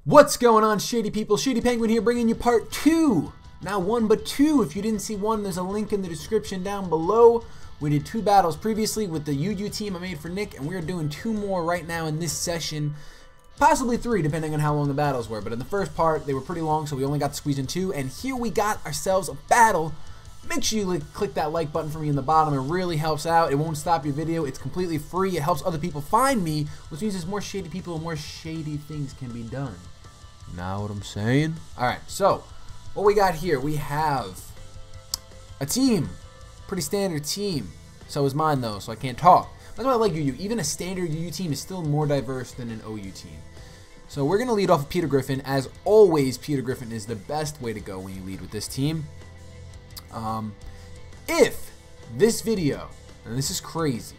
What's going on, Shady people? ShadyPenguinn here, bringing you part 2. Not 1, but 2. If you didn't see 1, there's a link in the description down below. We did 2 battles previously with the UU team I made for Nick, and we're doing 2 more right now in this session. Possibly 3, depending on how long the battles were. But in the first part, they were pretty long, so we only got to squeeze in 2. And here we got ourselves a battle. Make sure you click that like button for me in the bottom. It really helps out. It won't stop your video. It's completely free. It helps other people find me, which means there's more shady people and more shady things can be done. Know what I'm saying? Alright, so what we got here, we have a team. Pretty standard team. So is mine though, so I can't talk. That's why I like UU. Even a standard UU team is still more diverse than an OU team. So we're going to lead off with Peter Griffin. As always, Peter Griffin is the best way to go when you lead with this team. If this video, and this is crazy,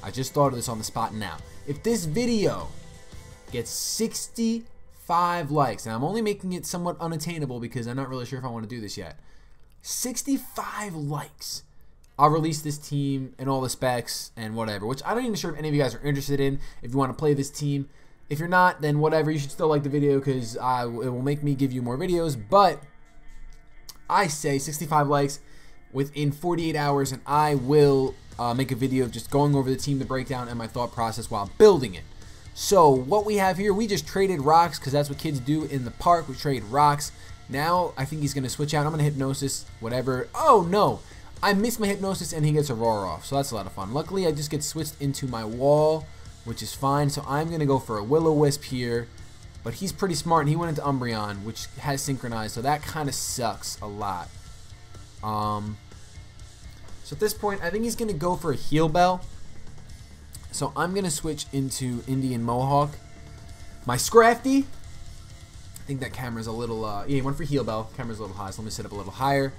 I just thought of this on the spot now. If this video gets 65 likes, and I'm only making it somewhat unattainable because I'm not really sure if I want to do this yet. 65 likes. I'll release this team and all the specs and whatever, which I'm not even sure if any of you guys are interested in, if you want to play this team. If you're not, then whatever, you should still like the video because it will make me give you more videos, but I say 65 likes within 48 hours and I will make a video of just going over the team, the breakdown, and my thought process while building it. So what we have here, we just traded rocks because that's what kids do in the park. We trade rocks. Now I think he's going to switch out. I'm going to hypnosis, whatever. Oh no, I missed my hypnosis and he gets a roar off. So that's a lot of fun. Luckily I just get switched into my wall, which is fine. So I'm going to go for a will-o-wisp here. But he's pretty smart, and he went into Umbreon, which has synchronized, so that kind of sucks a lot. So at this point, I think he's going to go for a Heal Bell. So I'm going to switch into Indian Mohawk. My Scrafty, I think that camera's a little, yeah, he went for Heal Bell. Camera's a little high, so let me set up a little higher.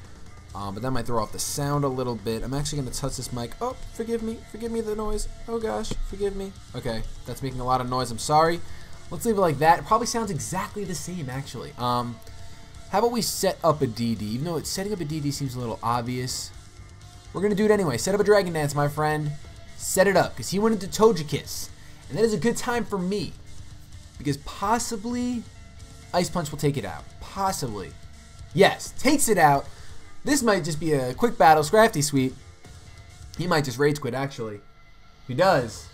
But that might throw off the sound a little bit. I'm actually going to touch this mic. Oh, forgive me the noise. Oh gosh, forgive me. Okay, that's making a lot of noise, I'm sorry. Let's leave it like that. It probably sounds exactly the same, actually. How about we set up a DD? Even though setting up a DD seems a little obvious, we're going to do it anyway. Set up a Dragon Dance, my friend. Set it up, because he went into Togekiss. And that is a good time for me, because possibly Ice Punch will take it out. Possibly. Yes, takes it out. This might just be a quick battle, Scrafty Sweep. He might just rage quit, actually. If he does,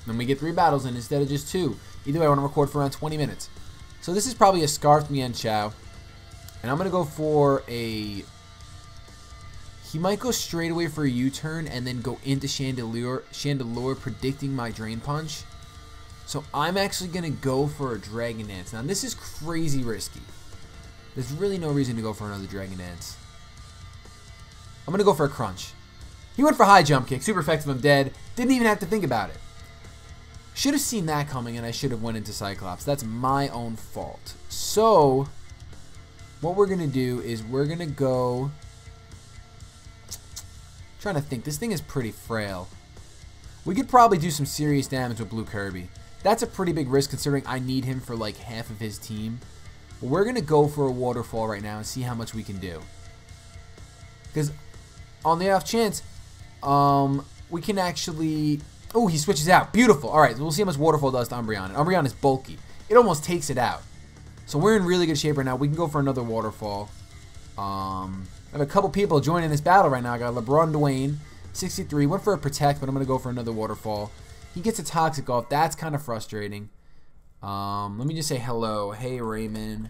then we get 3 battles in instead of just 2. Either way, I want to record for around 20 minutes. So this is probably a Scarfed Mienshao. And I'm going to go for a... He might go straight away for a U-turn and then go into Chandelure, predicting my Drain Punch. So I'm actually going to go for a Dragon Dance. Now this is crazy risky. There's really no reason to go for another Dragon Dance. I'm going to go for a Crunch. He went for High Jump Kick. Super effective, I'm dead. Didn't even have to think about it. Should have seen that coming and I should have went into Cyclops. That's my own fault. So, what we're going to do is we're going to go... trying to think. This thing is pretty frail. We could probably do some serious damage with Blue Kirby. That's a pretty big risk considering I need him for like half of his team. But we're going to go for a Waterfall right now and see how much we can do. Because on the off chance, we can actually... Oh, he switches out. Beautiful. Alright, so we'll see how much Waterfall does to Umbreon. And Umbreon is bulky. It almost takes it out. So we're in really good shape right now. We can go for another Waterfall. I have a couple people joining this battle right now. I got LeBron Dwayne, 63. Went for a Protect, but I'm going to go for another Waterfall. He gets a Toxic off. That's kind of frustrating. Let me just say hello. Hey, Raymond.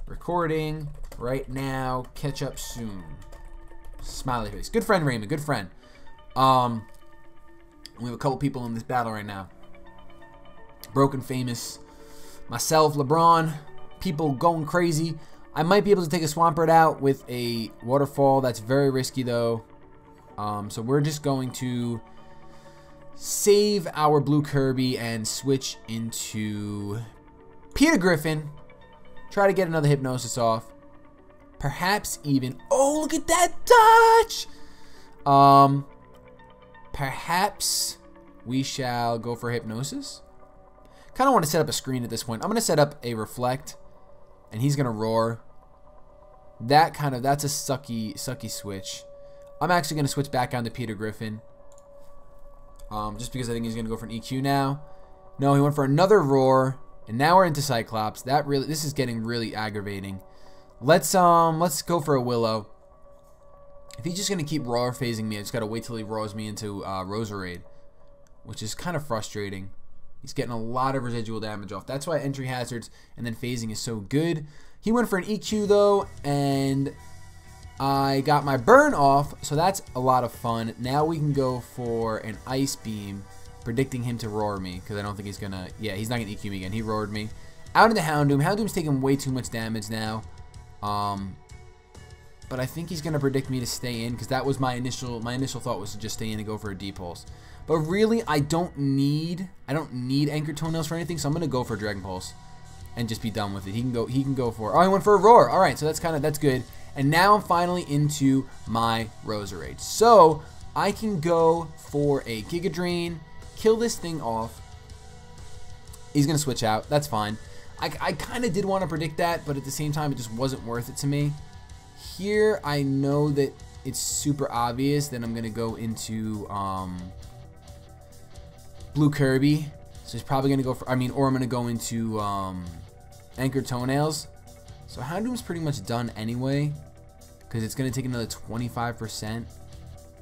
Recording right now. Catch up soon. Smiley face. Good friend, Raymond. Good friend. We have a couple people in this battle right now. Broken Famous, myself, LeBron, people going crazy. I might be able to take a Swampert out with a Waterfall. That's very risky though. So we're just going to save our Blue Kirby and switch into Peter Griffin. Try to get another Hypnosis off. Perhaps even... Oh, look at that touch! Perhaps we shall go for Hypnosis. Kind of want to set up a screen at this point. I'm going to set up a Reflect, and he's going to Roar. That's a sucky switch. I'm actually going to switch back on to Peter Griffin. Just because I think he's going to go for an EQ now. No, he went for another Roar. And now we're into Cyclops. This is getting really aggravating. Let's go for a Willow. If he's just gonna keep roar phasing me, I just gotta wait till he roars me into Roserade, which is kind of frustrating. He's getting a lot of residual damage off. That's why entry hazards and then phasing is so good. He went for an EQ though, and I got my burn off, so that's a lot of fun. Now we can go for an Ice Beam, predicting him to roar me, because I don't think he's gonna, yeah, he's not gonna EQ me again. He roared me. Out into Houndoom. Houndoom's taking way too much damage now. But I think he's gonna predict me to stay in, because that was my initial thought was to just stay in and go for a D-Pulse. But really, I don't need Anchored Toenails for anything, so I'm gonna go for Dragon Pulse and just be done with it. He can go for, oh, I went for a Roar. All right, so that's good. And now I'm finally into my Roserade. So I can go for a Giga Drain, kill this thing off. He's gonna switch out. That's fine. I kind of did want to predict that, but at the same time, it just wasn't worth it to me. Here, I know that it's super obvious that I'm gonna go into Blue Kirby. So he's probably gonna go for, or I'm gonna go into Anchored Toenails. So Houndoom's pretty much done anyway, because it's gonna take another 25%,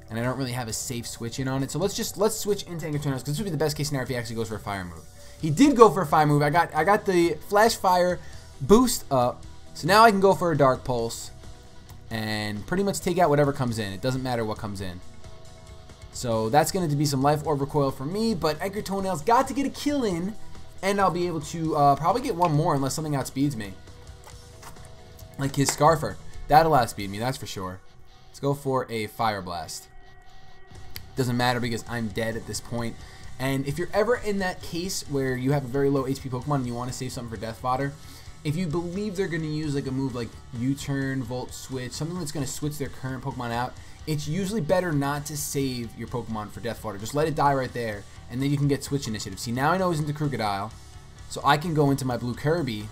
and I don't really have a safe switch in on it. So let's switch into Anchored Toenails, because this would be the best case scenario if he actually goes for a fire move. He did go for a fire move. I got the Flash Fire boost up, so now I can go for a Dark Pulse and pretty much take out whatever comes in. It doesn't matter what comes in. So that's going to be some Life Orb recoil for me, but Anchored Toenails got to get a kill in, and I'll be able to probably get one more unless something outspeeds me. Like his Scarfer. That'll outspeed me, that's for sure. Let's go for a Fire Blast. Doesn't matter because I'm dead at this point. And if you're ever in that case where you have a very low HP Pokemon and you want to save something for Death Fodder, if you believe they're going to use like a move like U-Turn, Volt Switch, something that's going to switch their current Pokemon out, it's usually better not to save your Pokemon for Death Fodder. Just let it die right there, and then you can get Switch Initiative. See, now I know he's into Crocodile, so I can go into my Blue Kirby.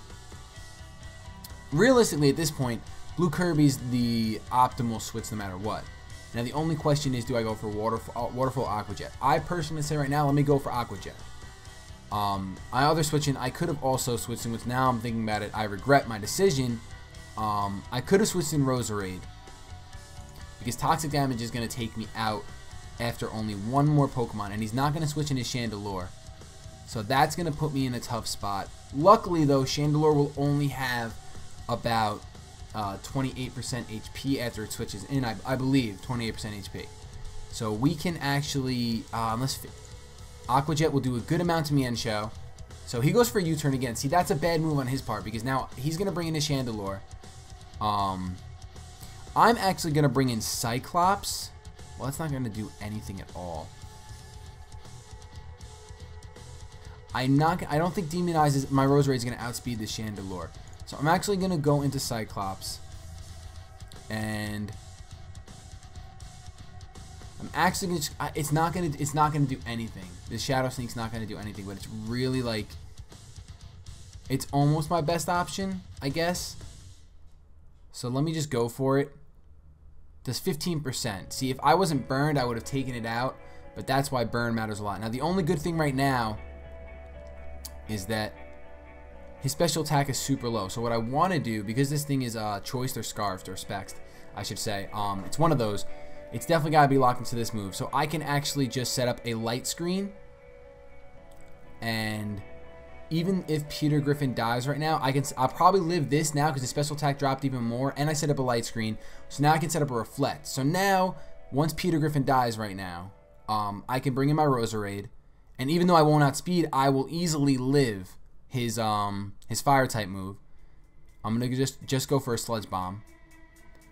Realistically, at this point, Blue Kirby's the optimal switch no matter what. Now, the only question is, do I go for Waterfall Aqua Jet? I personally say right now, let me go for Aqua Jet. I could have also switched in, which now I'm thinking about it, I regret my decision. I could have switched in Roserade, because Toxic Damage is going to take me out after only one more Pokemon, and he's not going to switch in his Chandelure. So that's going to put me in a tough spot. Luckily, though, Chandelure will only have about 28% HP after it switches in, I believe, 28% HP. So we can actually, Aqua Jet will do a good amount to Mienshao. So he goes for a U-turn again. See, that's a bad move on his part, because now he's going to bring in his Chandelure. I'm actually going to bring in Cyclops. Well, that's not going to do anything at all. I don't think Demonizes my Roserade is going to outspeed the Chandelure. So I'm actually going to go into Cyclops. And I'm actually going to it's not going to do anything. The Shadow Sneak's not going to do anything, but it's really like it's almost my best option, I guess. So let me just go for it. Does 15%. See, if I wasn't burned, I would have taken it out, but that's why burn matters a lot. Now, the only good thing right now is that his special attack is super low. So what I want to do, because this thing is choiced or scarfed or spexed, I should say, it's one of those. It's definitely got to be locked into this move. So I can actually just set up a light screen, and even if Peter Griffin dies right now, I'll probably live this now because the special attack dropped even more, and I set up a light screen. So now I can set up a Reflect. So now, once Peter Griffin dies right now, I can bring in my Roserade, and even though I won't outspeed, I will easily live his fire type move. I'm gonna just go for a Sludge Bomb.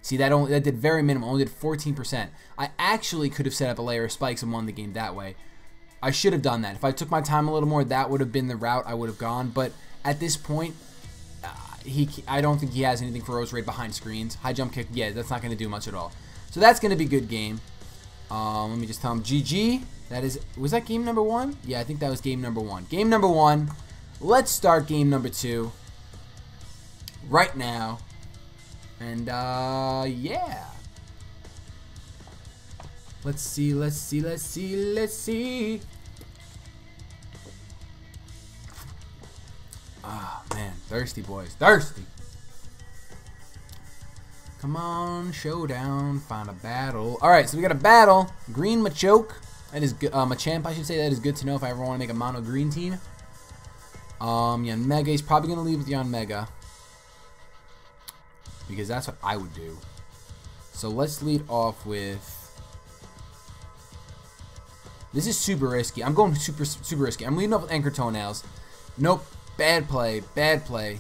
See, that did very minimal, only did 14%. I actually could have set up a layer of spikes and won the game that way. I should have done that. If I took my time a little more, that would have been the route I would have gone. But at this point, I don't think he has anything for Roserade behind screens. High Jump Kick, yeah, that's not going to do much at all. So that's going to be a good game. Let me just tell him GG. Was that game number 1? Yeah, I think that was game number 1. Game number 1. Let's start game number 2 right now. And yeah. Let's see. Oh, man. Thirsty, boys. Thirsty. Come on, Showdown. Find a battle. Alright, so we got a battle. Green Machoke. That is good. Machamp, I should say. That is good to know if I ever want to make a mono green team. Yanmega. He's probably going to leave with Yanmega, because that's what I would do. So let's lead off with... This is super risky. I'm going super risky. I'm leading off with Anchor Toenails. Nope. Bad play. Bad play.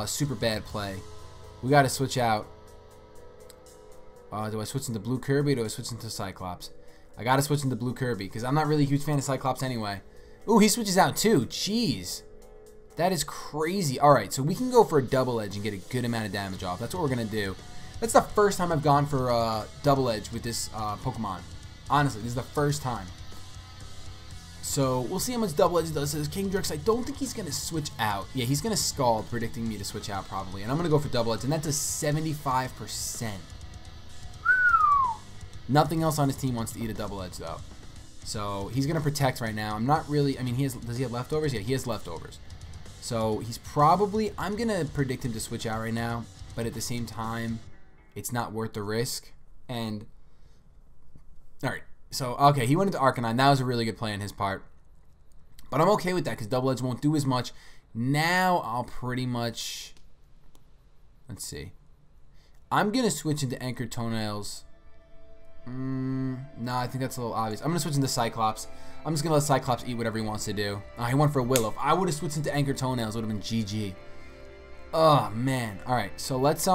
Super bad play. We got to switch out. Do I switch into Blue Kirby or do I switch into Cyclops? I got to switch into Blue Kirby because I'm not really a huge fan of Cyclops anyway. Ooh, he switches out too. Jeez. That is crazy. Alright, so we can go for a double edge and get a good amount of damage off. That's what we're going to do. That's the first time I've gone for double edge with this Pokemon. Honestly, this is the first time. So, we'll see how much double edge does. Says Kingdrix. I don't think he's going to switch out. Yeah, he's going to Scald, predicting me to switch out probably. And I'm going to go for double edge, and that does 75%. Nothing else on his team wants to eat a double edge, though. So, he's going to protect right now. I'm not really... I mean, does he have leftovers? Yeah, he has leftovers. So, he's probably... I'm going to predict him to switch out right now. But at the same time, it's not worth the risk. And... Alright, so, okay, he went into Arcanine. That was a really good play on his part. But I'm okay with that because Double Edge won't do as much. Now, I'll pretty much... Let's see. I'm going to switch into Anchored Toenails. No, I think that's a little obvious. I'm going to switch into Cyclops. I'm just going to let Cyclops eat whatever he wants to do. Oh, he went for a Willow. If I would have switched into Anchored Toenails, it would have been GG. Oh, man. Alright, so let's,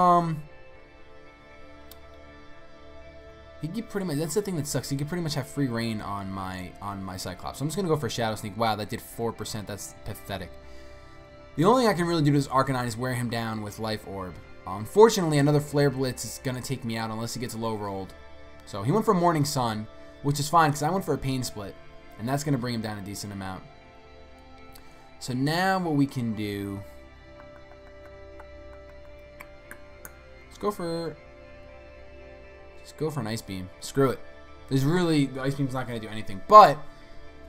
He could pretty much, that's the thing that sucks. He could pretty much have free reign on my Cyclops. So I'm just gonna go for a Shadow Sneak. Wow, that did 4%. That's pathetic. The only thing I can really do to this Arcanine is wear him down with Life Orb. Unfortunately, another Flare Blitz is gonna take me out unless he gets low rolled. So he went for Morning Sun, which is fine because I went for a Pain Split, and that's gonna bring him down a decent amount. So now what we can do? Let's go for an Ice Beam. Screw it. The Ice Beam's not going to do anything. But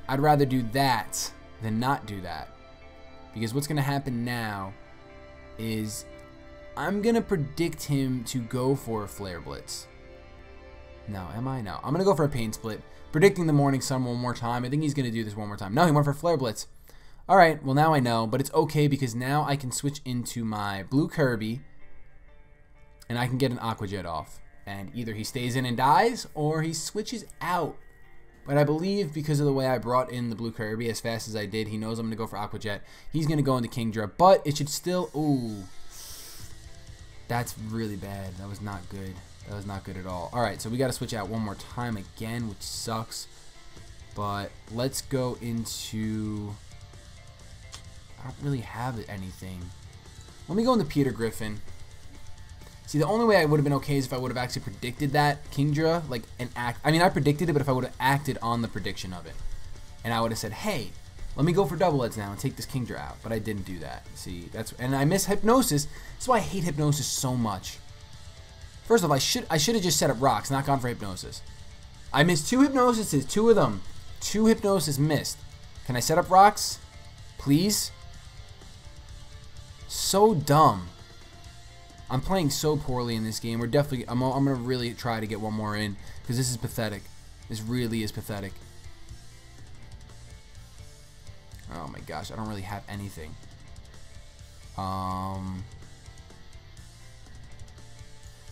I'd rather do that than not do that. Because what's going to happen now is I'm going to predict him to go for a Flare Blitz. No, am I? No. I'm going to go for a Pain Split. Predicting the Morning Sun one more time. I think he's going to do this one more time. No, he went for Flare Blitz. Alright, well now I know. But it's okay because now I can switch into my Blue Kirby. And I can get an Aqua Jet off. And either he stays in and dies, or he switches out. But I believe because of the way I brought in the Blue Kirby as fast as I did, he knows I'm going to go for Aqua Jet. He's going to go into Kingdra, but it should still... Ooh. That's really bad. That was not good. That was not good at all. Alright, so we got to switch out one more time again, which sucks. But let's go into... I don't really have anything. Let me go into Peter Griffin. See, the only way I would have been okay is if I would have actually predicted that Kingdra, like, I mean, I predicted it, but if I would have acted on the prediction of it. And I would have said, hey, let me go for Double Edge now and take this Kingdra out. But I didn't do that. See, and I miss Hypnosis. That's why I hate Hypnosis so much. First off, I should have just set up Rocks, not gone for Hypnosis. I missed 2 Hypnosises, 2 of them. 2 Hypnosis missed. Can I set up Rocks? Please? So dumb. I'm playing so poorly in this game. We're definitely... I'm going to really try to get one more in. Because this is pathetic. This really is pathetic. Oh my gosh. I don't really have anything. If I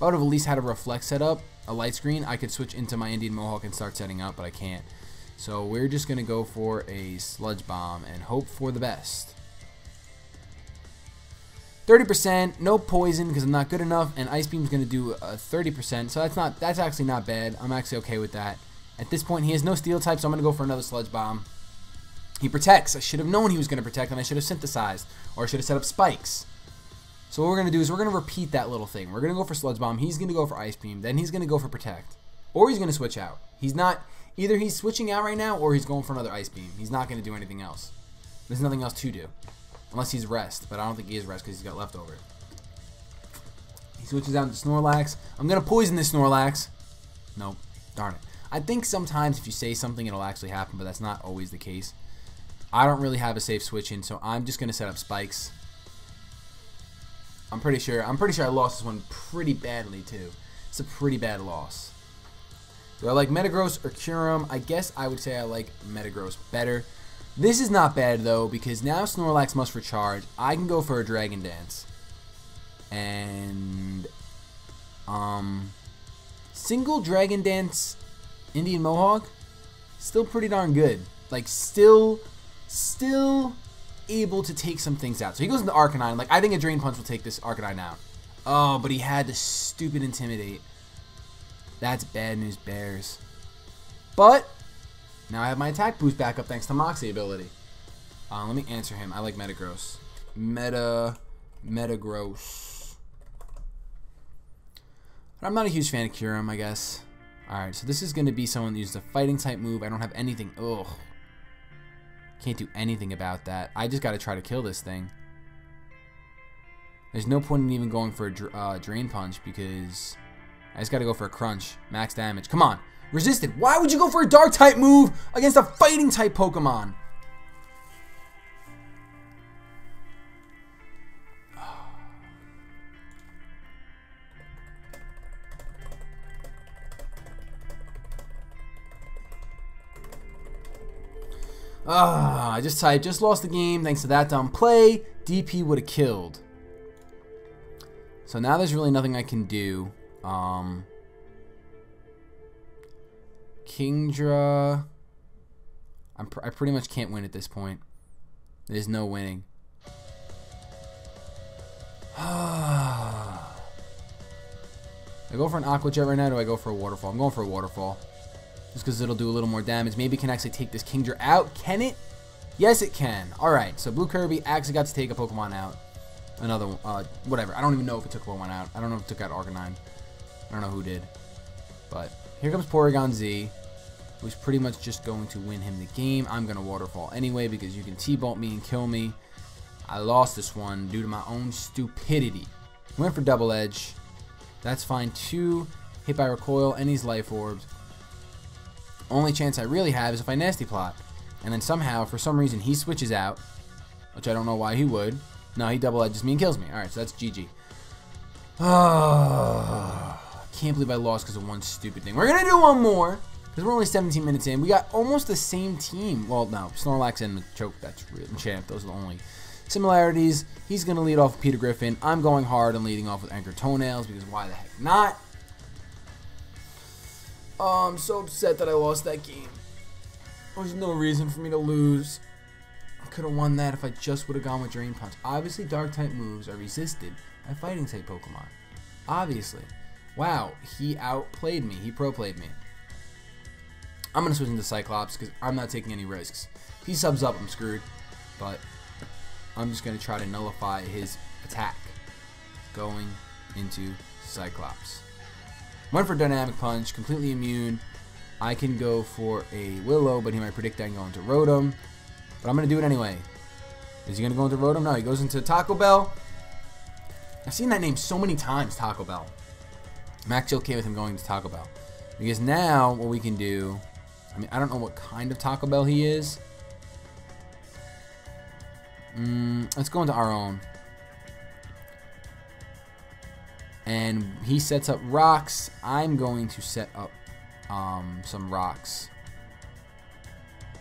would have at least had a Reflect set up, a light screen, I could switch into my Indian Mohawk and start setting up. But I can't. So we're just going to go for a Sludge Bomb and hope for the best. 30%, no poison because I'm not good enough, and Ice Beam's going to do 30%, so that's actually not bad. I'm actually okay with that. At this point, he has no Steel type, so I'm going to go for another Sludge Bomb. He protects. I should have known he was going to protect, and I should have synthesized, or I should have set up spikes. So what we're going to do is we're going to repeat that little thing. We're going to go for Sludge Bomb, he's going to go for Ice Beam, then he's going to go for Protect. Or he's going to switch out. He's not, either he's switching out right now, or he's going for another Ice Beam. He's not going to do anything else. There's nothing else to do. Unless he's Rest, but I don't think he is Rest because he's got Leftover. He switches out to Snorlax. I'm going to poison this Snorlax. Nope. Darn it. I think sometimes if you say something, it'll actually happen, but that's not always the case. I don't really have a safe switch in, so I'm just gonna set up spikes. I'm pretty sure I lost this one pretty badly too. It's a pretty bad loss. Do I like Metagross or Kyurem? I guess I would say I like Metagross better. This is not bad though, because now Snorlax must recharge. I can go for a Dragon Dance. And single Dragon Dance Indian Mohawk, still pretty darn good. Like still able to take some things out. So he goes into Arcanine. Like I think a Drain Punch will take this Arcanine out. Oh, but he had the stupid Intimidate. That's bad news, Bears. But now I have my attack boost back up thanks to Moxie ability. Let me answer him. I like Metagross. Metagross. But I'm not a huge fan of Kyurem, I guess. Alright, so this is going to be someone that uses a fighting type move. I don't have anything. Ugh. Can't do anything about that. I just got to try to kill this thing. There's no point in even going for a Drain Punch because I just got to go for a Crunch. Max damage. Come on. Resisted. Why would you go for a Dark type move against a fighting type Pokemon? I just lost the game thanks to that dumb play. DP would have killed. So now there's really nothing I can do. Kingdra. I pretty much can't win at this point. There's no winning. I go for an Aqua Jet right now, or do I go for a Waterfall? I'm going for a Waterfall. Just because it'll do a little more damage. Maybe it can actually take this Kingdra out. Can it? Yes, it can. Alright, so Blue Kirby actually got to take a Pokemon out. Another one. Whatever. I don't even know if it took Pokemon out. I don't know if it took out Arcanine. I don't know who did. But here comes Porygon Z, who's pretty much just going to win him the game. I'm going to Waterfall anyway because you can T-Bolt me and kill me. I lost this one due to my own stupidity. Went for Double Edge. That's fine too. Hit by Recoil and these Life Orbs. Only chance I really have is if I Nasty Plot. And then somehow, for some reason, he switches out. Which I don't know why he would. No, he Double Edges me and kills me. Alright, so that's GG. Can't believe I lost because of one stupid thing. We're going to do one more. Because we're only 17 minutes in. We got almost the same team. Well, no. Snorlax and Choke, that's real. And Champ, those are the only similarities. He's going to lead off with Peter Griffin. I'm going hard and leading off with Anchor Toenails. Because why the heck not? Oh, I'm so upset that I lost that game. There's no reason for me to lose. I could have won that if I just would have gone with Drain Punch. Obviously, Dark-type moves are resisted by Fighting-type Pokemon. Obviously. Wow, he outplayed me. He pro-played me. I'm going to switch into Cyclops because I'm not taking any risks. If he subs up, I'm screwed. But I'm just going to try to nullify his attack. Going into Cyclops. Went for Dynamic Punch, completely immune. I can go for a Willow, but he might predict that I'm going to Rotom. But I'm going to do it anyway. Is he going to go into Rotom? No, he goes into Taco Bell. I've seen that name so many times, Taco Bell. I'm actually okay with him going to Taco Bell. Because now, what we can do... I mean, I don't know what kind of Taco Bell he is. Let's go into our own. And he sets up rocks. I'm going to set up some rocks.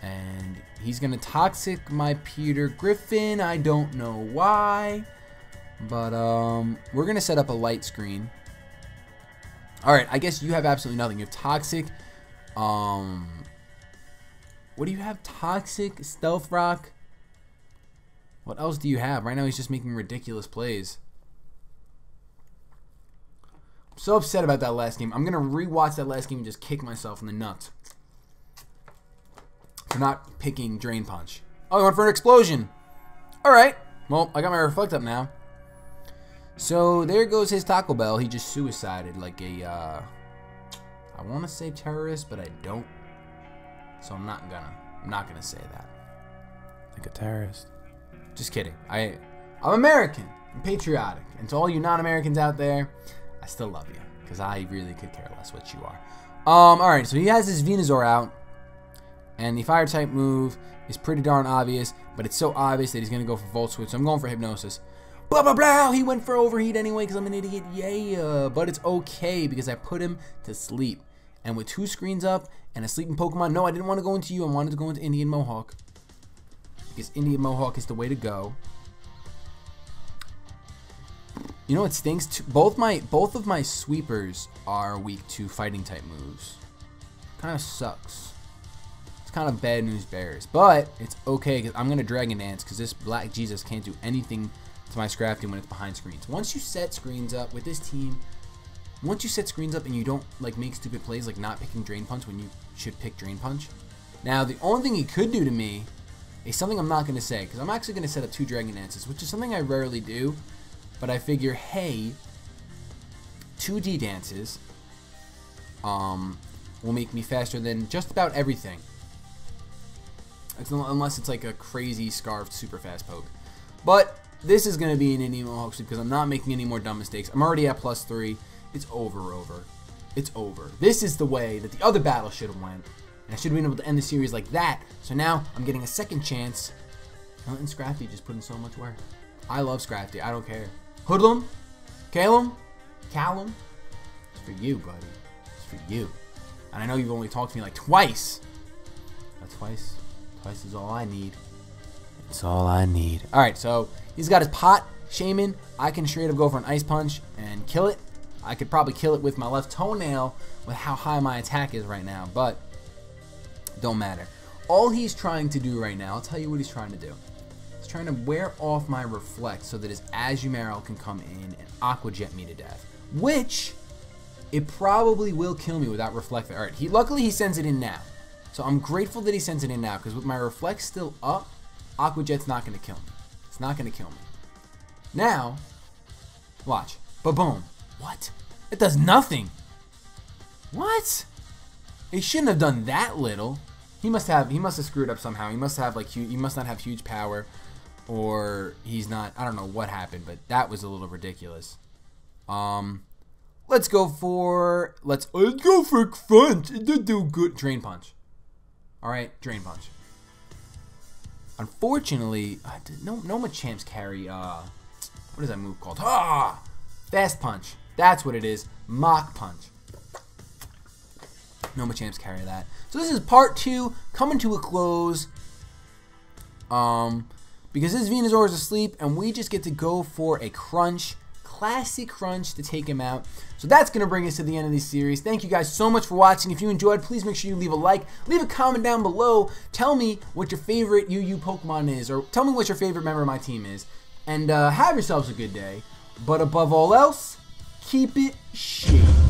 And he's going to Toxic my Peter Griffin. I don't know why. But we're going to set up a light screen. Alright, I guess you have absolutely nothing. You have Toxic. What do you have? Toxic, Stealth Rock. What else do you have? Right now he's just making ridiculous plays. I'm so upset about that last game. I'm going to rewatch that last game and just kick myself in the nuts. For not picking Drain Punch. Oh, I went for an Explosion. Alright. Well, I got my Reflect up now. So, there goes his Taco Bell. He just suicided like a, I want to say terrorist, but I don't. So, I'm not gonna say that. Like a terrorist. Just kidding. I'm American. I'm patriotic. And to all you non-Americans out there, I still love you. Because I really could care less what you are. Alright, so he has his Venusaur out. And the Fire-type move is pretty darn obvious, but it's so obvious that he's going to go for Volt Switch, so I'm going for Hypnosis. Blah, blah, blah, he went for Overheat anyway because I'm an idiot, yeah, but it's okay because I put him to sleep. And with 2 screens up and a sleeping Pokemon, no, I didn't want to go into you, I wanted to go into Indian Mohawk. Because Indian Mohawk is the way to go. You know what stinks? Both of my sweepers are weak to fighting type moves. Kind of sucks. It's kind of bad news bears, but it's okay because I'm gonna Dragon Dance because this Black Jesus can't do anything to my Scrafty when it's behind screens. Once you set screens up with this team, once you set screens up and you don't like make stupid plays like not picking Drain Punch when you should pick Drain Punch. Now the only thing he could do to me is something I'm not gonna say because I'm actually gonna set up 2 Dragon Dances, which is something I rarely do. But I figure, hey, 2 D dances will make me faster than just about everything. Unless it's like a crazy scarfed super fast poke. But this is going to be an Indian Mohawk Sweep because I'm not making any more dumb mistakes. I'm already at +3. It's over. It's over. This is the way that the other battle should have went. And I should have been able to end the series like that. So now I'm getting a second chance. And letting Scrafty just put in so much work. I love Scrafty. I don't care. Hoodlum, Callum, it's for you, buddy. It's for you. And I know you've only talked to me like twice. That's twice. Twice is all I need. It's all I need. Alright, so he's got his pot, Shaman. I can straight up go for an Ice Punch and kill it. I could probably kill it with my left toenail with how high my attack is right now, but don't matter. All he's trying to do right now, I'll tell you what he's trying to do. Trying to wear off my Reflect so that his Azumarill can come in and Aqua Jet me to death, which it probably will kill me without Reflect. All right, luckily he sends it in now, so I'm grateful that he sends it in now because with my Reflect still up, Aqua Jet's not going to kill me. It's not going to kill me. Now, watch, ba-boom. What? It does nothing. What? He shouldn't have done that little. He must have screwed up somehow. He must have he must not have huge power. Or he's not, I don't know what happened, but that was a little ridiculous. Let's go for front. Do good. Drain Punch. Alright, Drain Punch. Unfortunately, no Machamp's carry, what is that move called? Fast Punch. That's what it is. Mach Punch. No Machamp's carry that. So this is part 2, coming to a close. Because this Venusaur is asleep, and we just get to go for a crunch, classic crunch to take him out. So that's going to bring us to the end of this series. Thank you guys so much for watching. If you enjoyed, please make sure you leave a like, leave a comment down below. Tell me what your favorite UU Pokemon is, or tell me what your favorite member of my team is. And have yourselves a good day. But above all else, keep it shady.